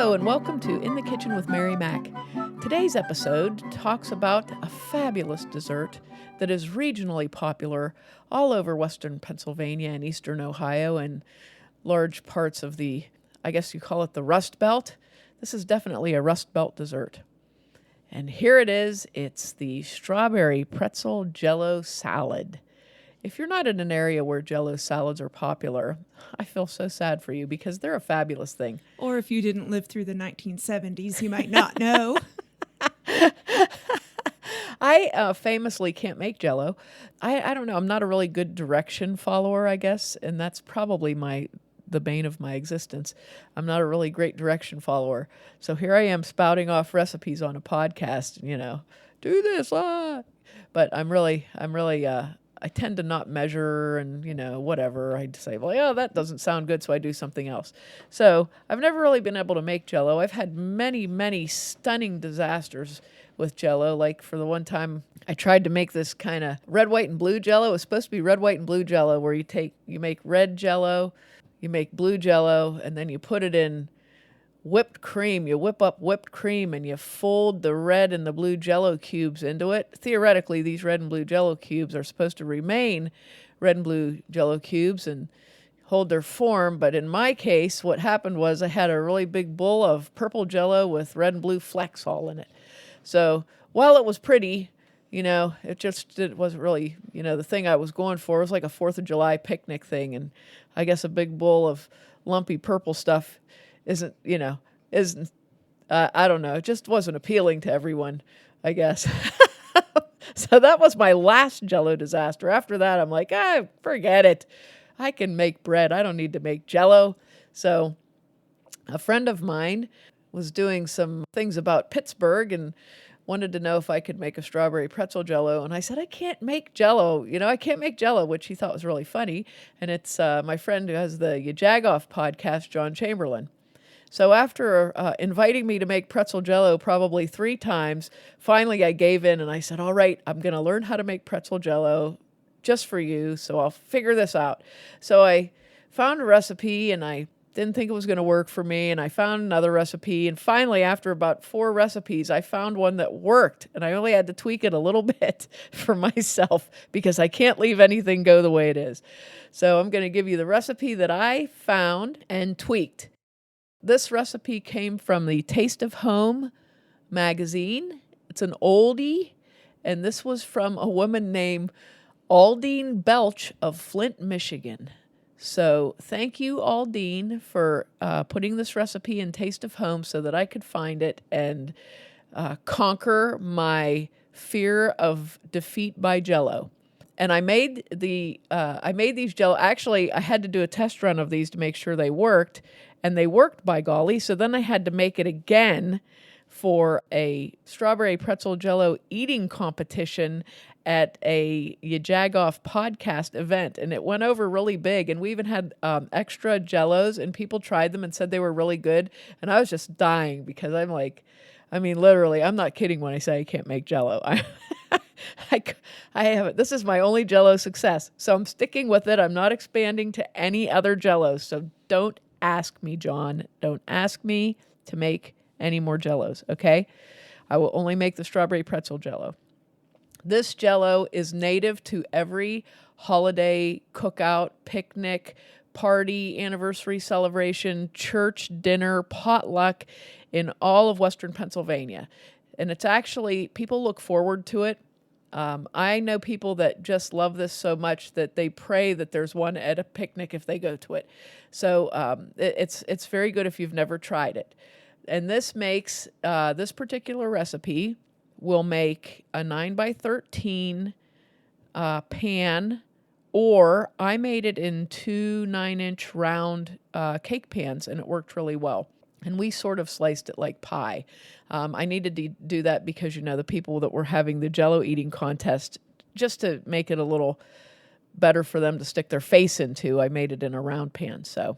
Hello and welcome to In the Kitchen with Mary Mac. Today's episode talks about a fabulous dessert that is regionally popular all over western Pennsylvania and eastern Ohio and large parts of the, I guess you call it the Rust Belt. This is definitely a Rust Belt dessert. And here it is. It's the Strawberry Pretzel Jello salad. If you're not in an area where Jello salads are popular, I feel so sad for you because they're a fabulous thing. Or if you didn't live through the 1970s, you might not know. I famously can't make Jello. I don't know. I'm not a really good direction follower, I guess, and that's probably the bane of my existence. I'm not a really great direction follower. So here I am spouting off recipes on a podcast, do this, But I tend to not measure and, whatever. I'd say, well, yeah, that doesn't sound good, so I do something else. So I've never really been able to make Jello. I've had many, many stunning disasters with Jello. Like for the one time I tried to make this kind of red, white, and blue Jello. It was supposed to be red, white, and blue Jello where you make red Jello, you make blue Jello, and then you put it in whipped cream. You whip up whipped cream and you fold the red and the blue Jello cubes into it. Theoretically, these red and blue Jello cubes are supposed to remain red and blue Jello cubes and hold their form. But in my case, what happened was I had a really big bowl of purple Jello with red and blue flecks all in it. So while it was pretty, it wasn't really, the thing I was going for. It was like a 4th of July picnic thing. And I guess a big bowl of lumpy purple stuff isn't, I don't know. It just wasn't appealing to everyone, I guess. So that was my last Jello disaster. After that, I'm like, forget it. I can make bread. I don't need to make Jello. So a friend of mine was doing some things about Pittsburgh and wanted to know if I could make a strawberry pretzel Jello. And I said, I can't make Jello. I can't make Jello, which he thought was really funny. And it's my friend who has the Jagoff podcast, John Chamberlain. So after inviting me to make pretzel Jello probably 3 times, finally I gave in and I said, all right, I'm going to learn how to make pretzel Jello just for you, so I'll figure this out. So I found a recipe and I didn't think it was going to work for me, and I found another recipe, and finally after about 4 recipes, I found one that worked, and I only had to tweak it a little bit for myself because I can't leave anything go the way it is. So I'm going to give you the recipe that I found and tweaked. This recipe came from the Taste of Home magazine. It's an oldie, and this was from a woman named Aldine Belch of Flint, Michigan. So thank you, Aldine, for putting this recipe in Taste of Home so that I could find it and conquer my fear of defeat by Jello. And I made these Jello. Actually, I had to do a test run of these to make sure they worked. And they worked, by golly. So then I had to make it again for a Strawberry Pretzel Jello eating competition at a Jagoff podcast event. And it went over really big. And we even had extra Jellos, and people tried them and said they were really good. And I was just dying because literally, I'm not kidding when I say I can't make Jello. I have this is my only Jello success. So I'm sticking with it. I'm not expanding to any other Jellos. So don't ask me, John. Don't ask me to make any more Jellos, okay? I will only make the Strawberry Pretzel Jello. This Jello is native to every holiday, cookout, picnic, party, anniversary celebration, church, dinner, potluck in all of western Pennsylvania. And it's actually, people look forward to it. I know people that just love this so much that they pray that there's one at a picnic if they go to it. So it's very good if you've never tried it. And this makes, this particular recipe will make a 9x13 pan, or I made it in 2 9-inch round cake pans, and it worked really well. And we sort of sliced it like pie. I needed to do that because, the people that were having the Jello eating contest, just to make it a little better for them to stick their face into, I made it in a round pan. So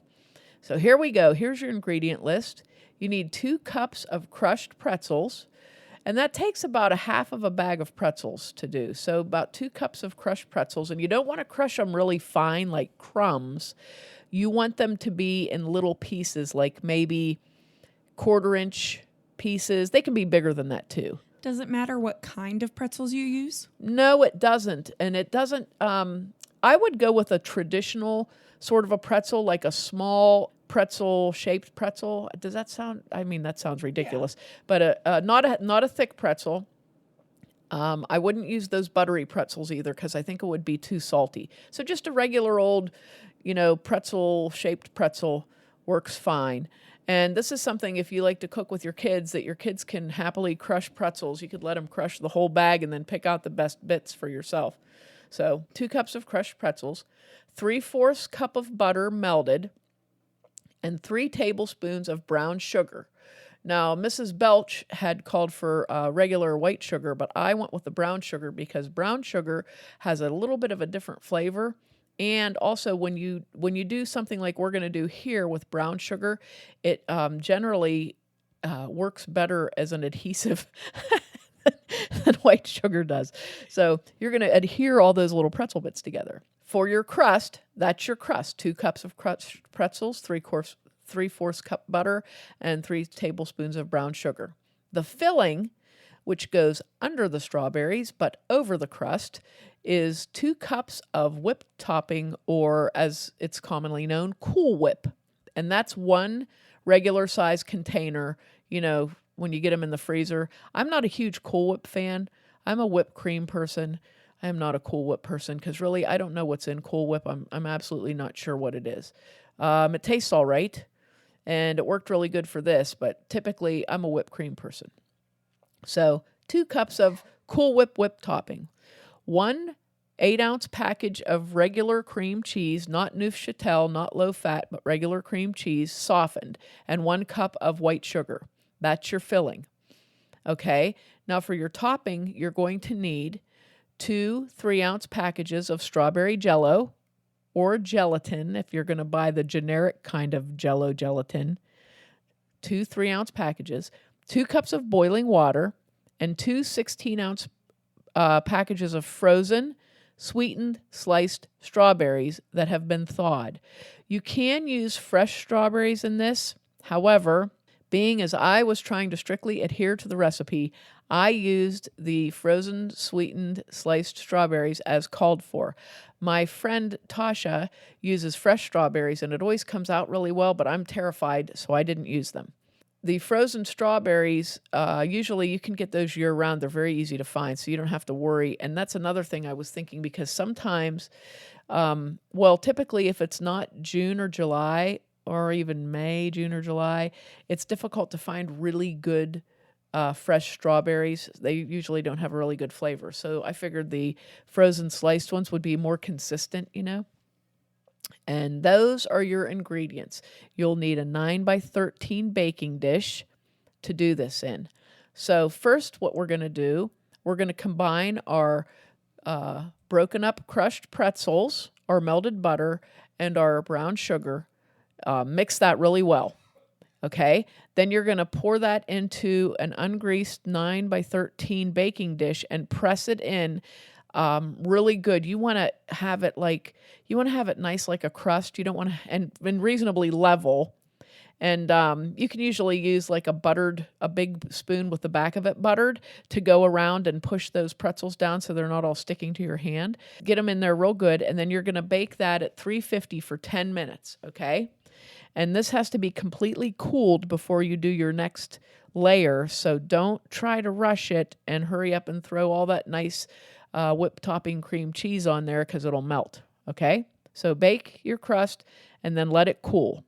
here we go. Here's your ingredient list. You need 2 cups of crushed pretzels, and that takes about a half of a bag of pretzels to do. So about 2 cups of crushed pretzels, and you don't want to crush them really fine like crumbs. You want them to be in little pieces, like maybe 1/4 inch pieces. They can be bigger than that too. Does it matter what kind of pretzels you use? No, it doesn't. And it doesn't, I would go with a traditional sort of a pretzel, like a small shaped pretzel. Does that sound, I mean, that sounds ridiculous, but not a thick pretzel. I wouldn't use those buttery pretzels either because I think it would be too salty. So just a regular old, shaped pretzel works fine. And this is something, if you like to cook with your kids, that your kids can happily crush pretzels. You could let them crush the whole bag and then pick out the best bits for yourself. So 2 cups of crushed pretzels, 3/4 cup of butter melted, and 3 tablespoons of brown sugar. Now, Mrs. Belch had called for regular white sugar, but I went with the brown sugar because brown sugar has a little bit of a different flavor. And also, when you do something like we're going to do here with brown sugar, it generally works better as an adhesive than white sugar does. So you're going to adhere all those little pretzel bits together. For your crust, that's your crust. 2 cups of crushed pretzels, 3/4 cup butter, and 3 tablespoons of brown sugar. The filling, which goes under the strawberries but over the crust, is 2 cups of whipped topping, or as it's commonly known, Cool Whip. And that's 1 regular size container, when you get them in the freezer. I'm not a huge Cool Whip fan. I'm a whipped cream person. I am not a Cool Whip person because really I don't know what's in Cool Whip. I'm absolutely not sure what it is. It tastes all right, and it worked really good for this, but typically I'm a whipped cream person. So 2 cups of Cool Whip topping, 1 8-ounce package of regular cream cheese, not Neufchâtel, not low fat, but regular cream cheese, softened, and 1 cup of white sugar. That's your filling. Okay, now for your topping, you're going to need 2 3-ounce packages of strawberry jello or gelatin if you're going to buy the generic kind of jello gelatin. 2 3-ounce packages, 2 cups of boiling water, and 2 16-ounce packages of frozen, sweetened, sliced strawberries that have been thawed. You can use fresh strawberries in this. However, being as I was trying to strictly adhere to the recipe, I used the frozen, sweetened, sliced strawberries as called for. My friend Tasha uses fresh strawberries, and it always comes out really well, but I'm terrified, so I didn't use them. The frozen strawberries, usually you can get those year-round. They're very easy to find, so you don't have to worry. And that's another thing I was thinking, because sometimes, typically if it's not June or July, or even May, June or July, it's difficult to find really good fresh strawberries. They usually don't have a really good flavor. So I figured the frozen sliced ones would be more consistent, And those are your ingredients. You'll need a 9x13 baking dish to do this in. So first, what we're going to do, we're going to combine our broken up crushed pretzels, our melted butter, and our brown sugar. Mix that really well. Okay, then you're going to pour that into an ungreased 9x13 baking dish and press it in really good. You want to have it nice like a crust. You don't want to, and reasonably level. And you can usually use like a big spoon with the back of it buttered to go around and push those pretzels down so they're not all sticking to your hand. Get them in there real good, and then you're going to bake that at 350 for 10 minutes, okay? And this has to be completely cooled before you do your next layer, so don't try to rush it and hurry up and throw all that nice whipped topping cream cheese on there because it'll melt, okay? So bake your crust and then let it cool.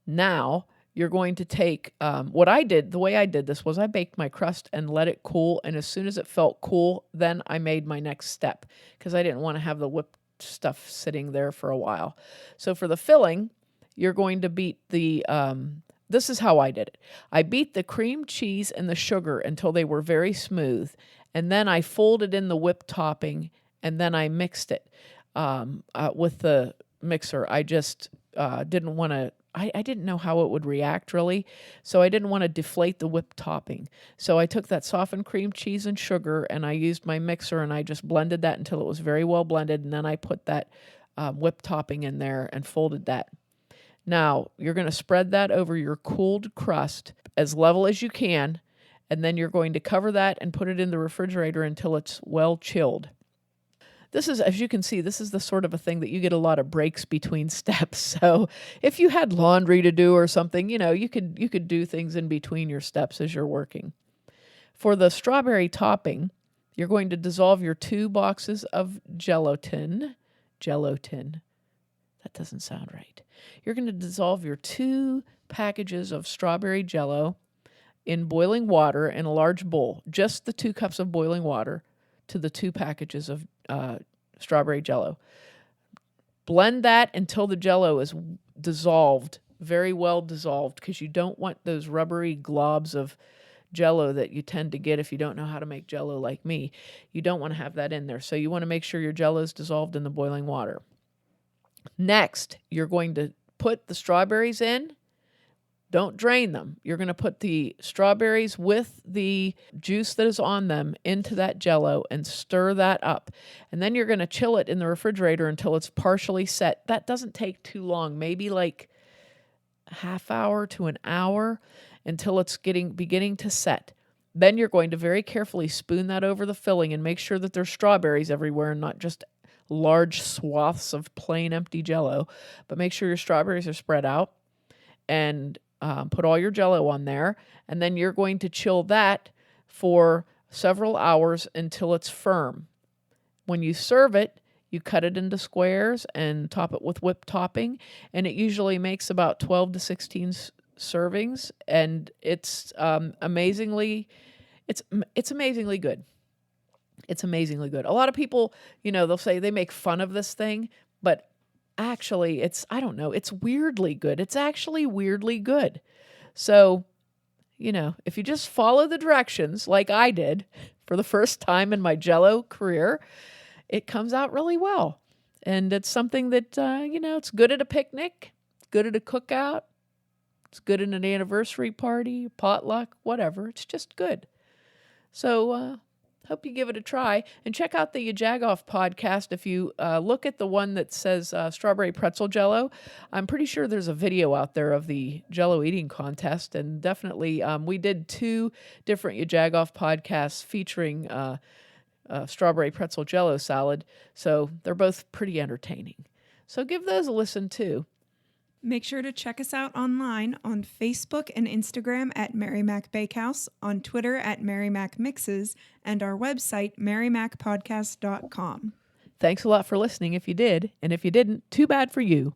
Now, you're going to take, the way I did this was I baked my crust and let it cool, and as soon as it felt cool, then I made my next step because I didn't want to have the whipped stuff sitting there for a while. So for the filling, you're going to beat this is how I did it. I beat the cream cheese and the sugar until they were very smooth, and then I folded in the whipped topping, and then I mixed it with the mixer. I just didn't want to, I didn't know how it would react really, so I didn't want to deflate the whipped topping. So I took that softened cream cheese and sugar, and I used my mixer, and I just blended that until it was very well blended, and then I put that whipped topping in there and folded that. Now, you're going to spread that over your cooled crust as level as you can, and then you're going to cover that and put it in the refrigerator until it's well chilled. This is, as you can see, this is the sort of a thing that you get a lot of breaks between steps. So if you had laundry to do or something, you could do things in between your steps as you're working. For the strawberry topping, you're going to dissolve your 2 boxes of gelatin. That doesn't sound right. You're going to dissolve your 2 packages of strawberry jello in boiling water in a large bowl, just the 2 cups of boiling water to the 2 packages of strawberry jello. Blend that until the jello is dissolved, very well dissolved, because you don't want those rubbery globs of jello that you tend to get if you don't know how to make jello like me. You don't want to have that in there. So you want to make sure your jello is dissolved in the boiling water. Next, you're going to put the strawberries in. Don't drain them. You're going to put the strawberries with the juice that is on them into that jello and stir that up. And then you're going to chill it in the refrigerator until it's partially set. That doesn't take too long, maybe like a half hour to an hour until it's beginning to set. Then you're going to very carefully spoon that over the filling and make sure that there's strawberries everywhere and not just large swaths of plain empty jello. But make sure your strawberries are spread out, and put all your jello on there, and then you're going to chill that for several hours until it's firm. When you serve it, you cut it into squares and top it with whipped topping, and it usually makes about 12 to 16 servings, and it's amazingly good. It's amazingly good. A lot of people, they'll say they make fun of this thing, but actually, it's weirdly good. It's actually weirdly good. So, if you just follow the directions like I did for the first time in my Jello career, it comes out really well. And it's something that, it's good at a picnic, good at a cookout, it's good at an anniversary party, potluck, whatever. It's just good. So, hope you give it a try, and check out the Jagoff podcast. If you look at the one that says Strawberry Pretzel Jello, I'm pretty sure there's a video out there of the Jello eating contest, and definitely we did 2 different Jagoff podcasts featuring Strawberry Pretzel Jello salad, so they're both pretty entertaining. So give those a listen too. Make sure to check us out online on Facebook and Instagram at Mary Mac Bakehouse, on Twitter at Mary Mac Mixes, and our website, marymacpodcast.com. Thanks a lot for listening if you did, and if you didn't, too bad for you.